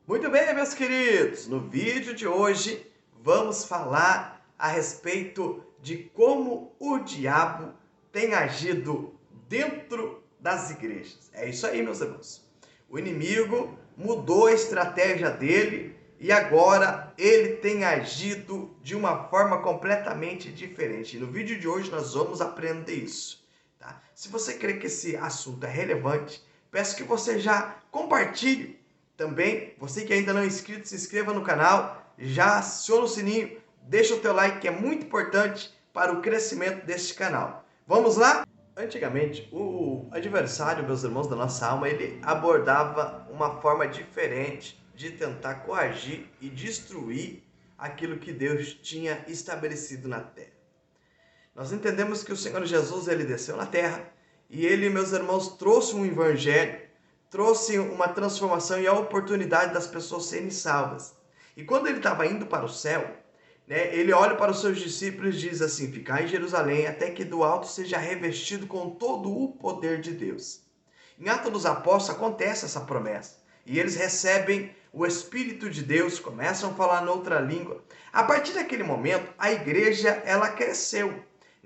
Muito bem, meus queridos, no vídeo de hoje vamos falar a respeito de como o diabo tem agido dentro das igrejas. É isso aí, meus irmãos. O inimigo mudou a estratégia dele e agora ele tem agido de uma forma completamente diferente. E no vídeo de hoje nós vamos aprender isso. Tá? Se você crê que esse assunto é relevante, peço que você já compartilhe. Também, você que ainda não é inscrito, se inscreva no canal, já aciona o sininho, deixa o teu like que é muito importante para o crescimento deste canal. Vamos lá? Antigamente, o adversário, meus irmãos da nossa alma, ele abordava uma forma diferente de tentar coagir e destruir aquilo que Deus tinha estabelecido na terra. Nós entendemos que o Senhor Jesus, ele desceu na terra e ele, meus irmãos, trouxe um evangelho, trouxe uma transformação e a oportunidade das pessoas serem salvas. E quando ele estava indo para o céu, ele olha para os seus discípulos e diz assim: ficai em Jerusalém até que do alto seja revestido com todo o poder de Deus. Em Atos dos Apóstolos acontece essa promessa. E eles recebem o Espírito de Deus, começam a falar noutra língua. A partir daquele momento, a igreja ela cresceu.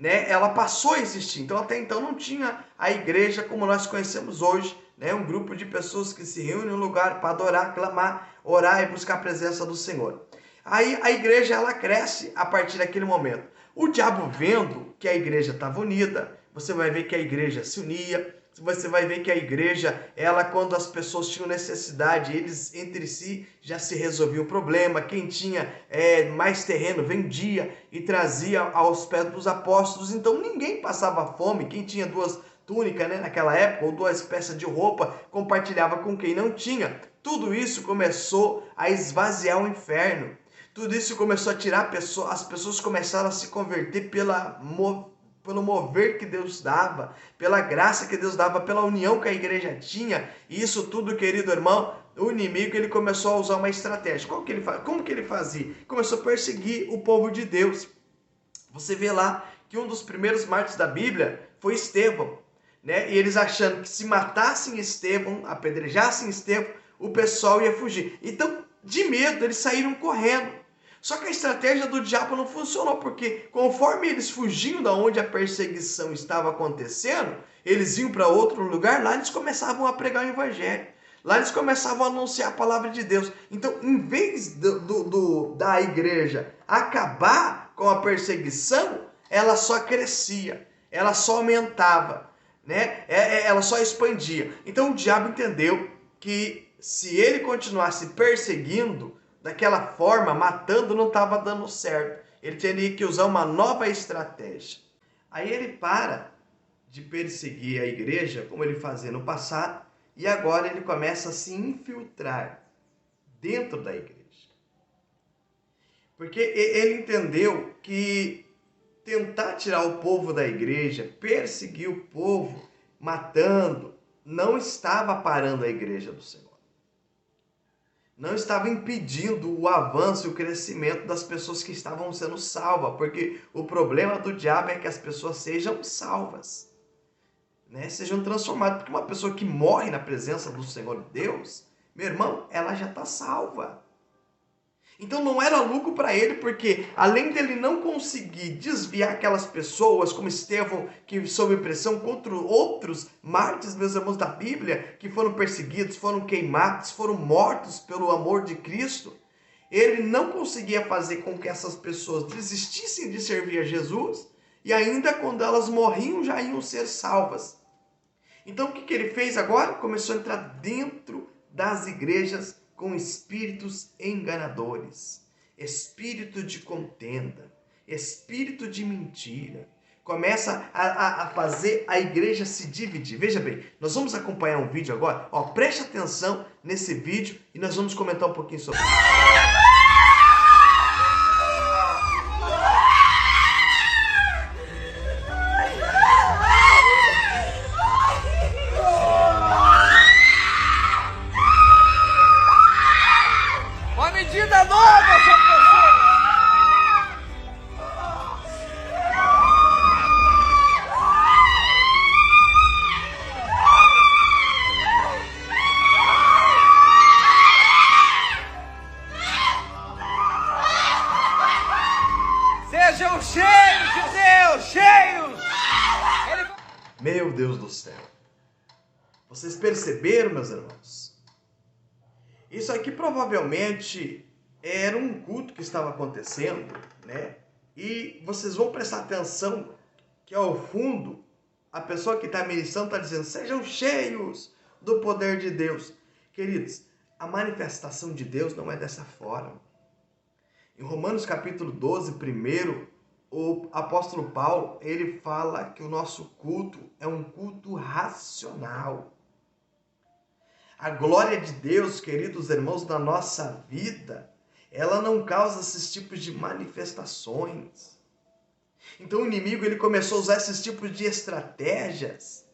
Ela passou a existir. Então até então não tinha a igreja como nós conhecemos hoje. Um grupo de pessoas que se reúnem em um lugar para adorar, clamar, orar e buscar a presença do Senhor. Aí a igreja ela cresce a partir daquele momento. O diabo vendo que a igreja estava unida, você vai ver que a igreja se unia, você vai ver que a igreja, ela quando as pessoas tinham necessidade, eles entre si já se resolviam o problema. Quem tinha mais terreno vendia e trazia aos pés dos apóstolos. Então ninguém passava fome. Quem tinha duas túnicas naquela época, ou duas peças de roupa, compartilhava com quem não tinha. Tudo isso começou a esvaziar o inferno. Tudo isso começou a tirar as pessoas começaram a se converter pelo mover que Deus dava, pela graça que Deus dava, pela união que a igreja tinha. E isso tudo, querido irmão, o inimigo ele começou a usar uma estratégia. Como que ele fazia? Começou a perseguir o povo de Deus. Você vê lá que um dos primeiros mártires da Bíblia foi Estevão. E eles achando que se matassem Estevão, apedrejassem Estevão, o pessoal ia fugir. Então, de medo, eles saíram correndo. Só que a estratégia do diabo não funcionou, porque conforme eles fugiam da onde a perseguição estava acontecendo, eles iam para outro lugar, lá eles começavam a pregar o evangelho. Lá eles começavam a anunciar a palavra de Deus. Então, em vez da igreja acabar com a perseguição, ela só crescia, ela só aumentava. Ela só expandia. Então o diabo entendeu que se ele continuasse perseguindo daquela forma, matando, não estava dando certo. Ele teria que usar uma nova estratégia. Aí ele para de perseguir a igreja, como ele fazia no passado, e agora ele começa a se infiltrar dentro da igreja. Porque ele entendeu que tentar tirar o povo da igreja, perseguir o povo, matando, não estava parando a igreja do Senhor. Não estava impedindo o avanço e o crescimento das pessoas que estavam sendo salvas. Porque o problema do diabo é que as pessoas sejam salvas. Sejam transformadas. Porque uma pessoa que morre na presença do Senhor Deus, meu irmão, ela já está salva. Então não era lucro para ele, porque além dele não conseguir desviar aquelas pessoas, como Estevão, que sob pressão contra outros mártires, meus irmãos da Bíblia, que foram perseguidos, foram queimados, foram mortos pelo amor de Cristo, ele não conseguia fazer com que essas pessoas desistissem de servir a Jesus, e ainda quando elas morriam já iam ser salvas. Então o que ele fez agora? Começou a entrar dentro das igrejas com espíritos enganadores, espírito de contenda, espírito de mentira. Começa a fazer a igreja se dividir. Veja bem, nós vamos acompanhar um vídeo agora. Preste atenção nesse vídeo e nós vamos comentar um pouquinho sobre isso. Medida nova, seu professor! Meu Deus do céu. Vocês perceberam, meus irmãos? Isso aqui provavelmente era um culto que estava acontecendo, né? E vocês vão prestar atenção que ao fundo, a pessoa que está ministrando está dizendo: sejam cheios do poder de Deus. Queridos, a manifestação de Deus não é dessa forma. Em Romanos capítulo 12, primeiro, o apóstolo Paulo, ele fala que o nosso culto é um culto racional. A glória de Deus, queridos irmãos, na nossa vida, ela não causa esses tipos de manifestações. Então o inimigo, ele começou a usar esses tipos de estratégias.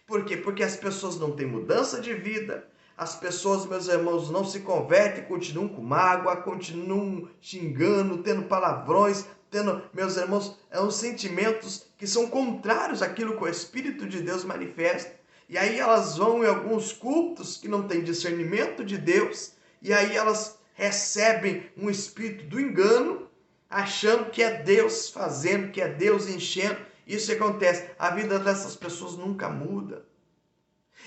Por quê? Porque as pessoas não têm mudança de vida, as pessoas, meus irmãos, não se convertem, continuam com mágoa, continuam xingando, tendo palavrões, tendo, meus irmãos, uns sentimentos que são contrários àquilo que o Espírito de Deus manifesta. E aí elas vão em alguns cultos que não têm discernimento de Deus, e aí elas recebem um espírito do engano, achando que é Deus fazendo, que é Deus enchendo. Isso acontece. A vida dessas pessoas nunca muda.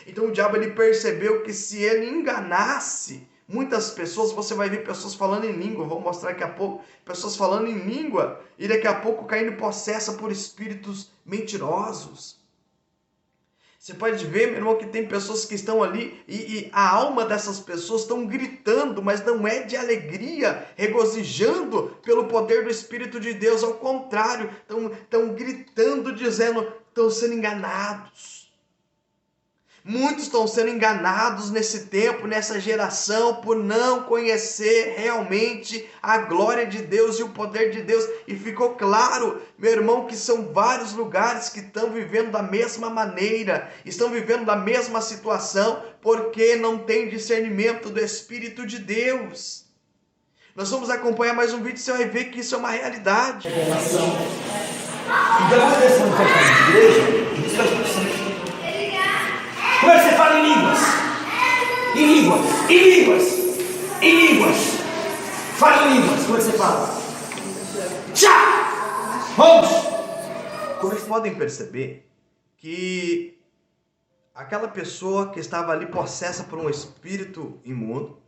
Então o diabo, ele percebeu que se ele enganasse muitas pessoas, você vai ver pessoas falando em língua, vou mostrar daqui a pouco, pessoas falando em língua, e daqui a pouco caindo possessa por espíritos mentirosos. Você pode ver, meu irmão, que tem pessoas que estão ali e a alma dessas pessoas estão gritando, mas não é de alegria, regozijando pelo poder do Espírito de Deus. Ao contrário, estão gritando, dizendo, estão sendo enganados. Muitos estão sendo enganados nesse tempo, nessa geração, por não conhecer realmente a glória de Deus e o poder de Deus. E ficou claro, meu irmão, que são vários lugares que estão vivendo da mesma maneira, estão vivendo da mesma situação, porque não tem discernimento do Espírito de Deus. Nós vamos acompanhar mais um vídeo e você vai ver que isso é uma realidade. Então, você está no de igreja, isso é como é que você fala em línguas? Em línguas, em línguas, em línguas. Fala em línguas, como é que você fala? Tchá! Vamos! Vocês podem perceber que aquela pessoa que estava ali possessa por um espírito imundo,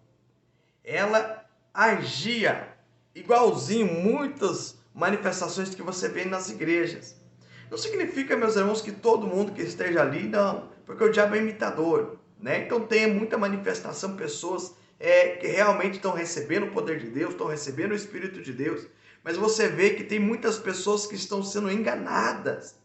ela agia igualzinho muitas manifestações que você vê nas igrejas. Não significa, meus irmãos, que todo mundo que esteja ali, não, porque o diabo é imitador, né? Então tem muita manifestação, pessoas que realmente estão recebendo o poder de Deus, estão recebendo o Espírito de Deus, mas você vê que tem muitas pessoas que estão sendo enganadas,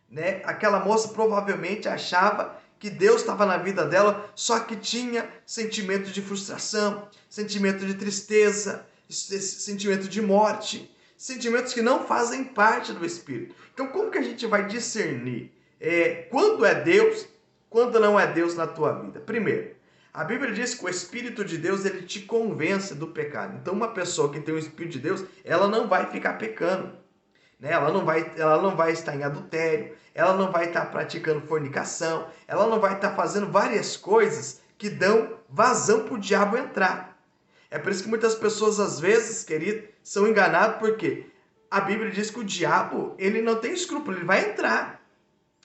né? Aquela moça provavelmente achava que Deus estava na vida dela, só que tinha sentimento de frustração, sentimento de tristeza, sentimento de morte, sentimentos que não fazem parte do Espírito. Então como que a gente vai discernir quando é Deus, quando não é Deus na tua vida? Primeiro, a Bíblia diz que o Espírito de Deus, ele te convence do pecado. Então uma pessoa que tem o Espírito de Deus, ela não vai ficar pecando, né? Ela não vai estar em adultério, ela não vai estar praticando fornicação, ela não vai estar fazendo várias coisas que dão vazão para o diabo entrar. É por isso que muitas pessoas, às vezes, querido, são enganadas, porque a Bíblia diz que o diabo, ele não tem escrúpulo, ele vai entrar.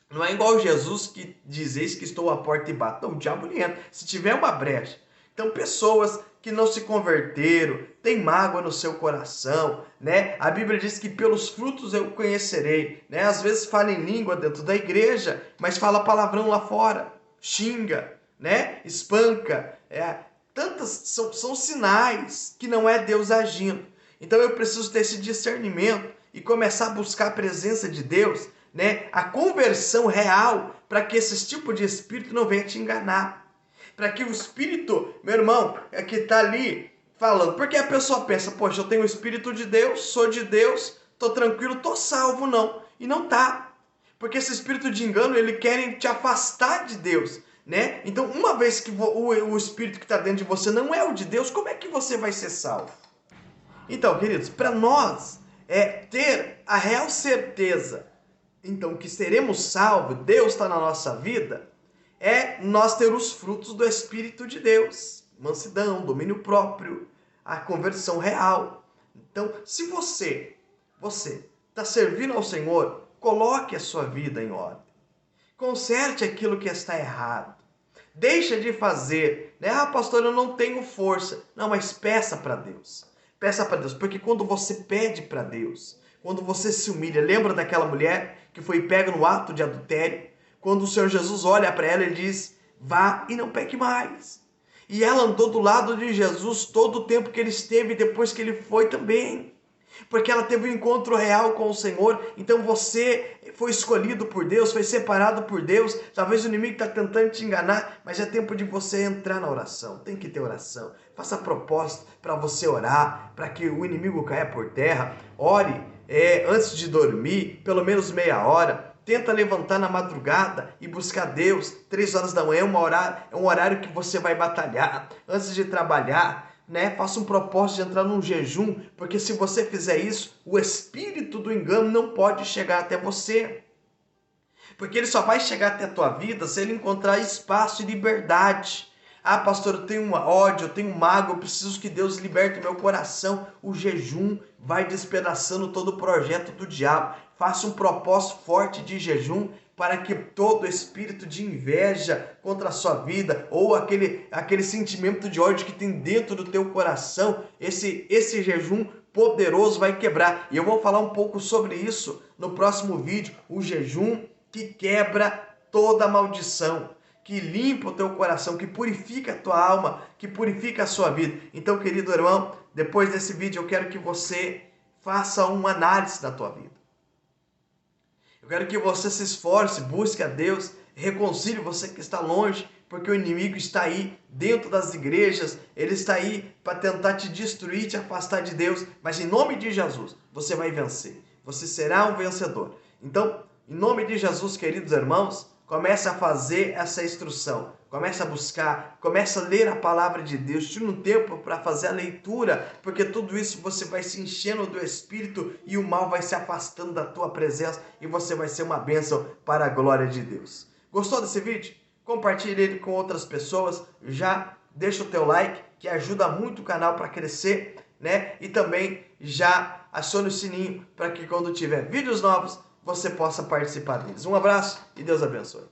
Não é igual Jesus que diz: eis que estou à porta e bato. Não, o diabo ele entra, se tiver uma brecha. Então, pessoas que não se converteram, têm mágoa no seu coração, né? A Bíblia diz que pelos frutos eu conhecerei, né? Às vezes fala em língua dentro da igreja, mas fala palavrão lá fora, xinga, né? Espanca, tantas são sinais que não é Deus agindo. Então eu preciso ter esse discernimento e começar a buscar a presença de Deus, né? A conversão real, para que esse tipo de espírito não venha te enganar. Para que o espírito, meu irmão, que está ali falando, porque a pessoa pensa: poxa, eu tenho o Espírito de Deus, sou de Deus, estou tranquilo, estou salvo. Não, e não está. Porque esse espírito de engano, ele quer te afastar de Deus, né? Então, uma vez que o espírito que está dentro de você não é o de Deus, como é que você vai ser salvo? Então, queridos, para nós ter a real certeza, então, que seremos salvos, Deus está na nossa vida, nós ter os frutos do Espírito de Deus: mansidão, domínio próprio, a conversão real. Então, se você está servindo ao Senhor, coloque a sua vida em ordem. Conserte aquilo que está errado. Deixa de fazer, né? Ah, pastor, eu não tenho força. Não, mas peça para Deus. Peça para Deus, porque quando você pede para Deus, quando você se humilha, lembra daquela mulher que foi pega no ato de adultério? Quando o Senhor Jesus olha para ela e diz, vá e não peque mais. E ela andou do lado de Jesus todo o tempo que ele esteve, depois que ele foi também. Porque ela teve um encontro real com o Senhor. Então você foi escolhido por Deus, foi separado por Deus. Talvez o inimigo está tentando te enganar, mas é tempo de você entrar na oração. Tem que ter oração. Faça propósito para você orar, para que o inimigo caia por terra. Ore antes de dormir, pelo menos meia hora. Tenta levantar na madrugada e buscar Deus. 3 horas da manhã é um horário que você vai batalhar. Antes de trabalhar, né? Faça um propósito de entrar num jejum, porque se você fizer isso, o espírito do engano não pode chegar até você. Porque ele só vai chegar até a tua vida se ele encontrar espaço e liberdade. Ah, pastor, eu tenho ódio, eu tenho mágoa, eu preciso que Deus liberte o meu coração. O jejum vai despedaçando todo o projeto do diabo. Faça um propósito forte de jejum para que todo espírito de inveja contra a sua vida ou aquele sentimento de ódio que tem dentro do teu coração, esse jejum poderoso vai quebrar. E eu vou falar um pouco sobre isso no próximo vídeo, o jejum que quebra toda maldição, que limpa o teu coração, que purifica a tua alma, que purifica a sua vida. Então, querido irmão, depois desse vídeo eu quero que você faça uma análise da tua vida. Eu quero que você se esforce, busque a Deus, reconcilie você que está longe, porque o inimigo está aí dentro das igrejas, ele está aí para tentar te destruir, te afastar de Deus, mas em nome de Jesus, você vai vencer, você será um vencedor. Então, em nome de Jesus, queridos irmãos, comece a fazer essa instrução, comece a buscar, comece a ler a palavra de Deus, tire um tempo para fazer a leitura, porque tudo isso você vai se enchendo do Espírito e o mal vai se afastando da tua presença e você vai ser uma bênção para a glória de Deus. Gostou desse vídeo? Compartilhe ele com outras pessoas, já deixa o teu like, que ajuda muito o canal para crescer, né? E também já acione o sininho para que quando tiver vídeos novos, você possa participar deles. Um abraço e Deus abençoe.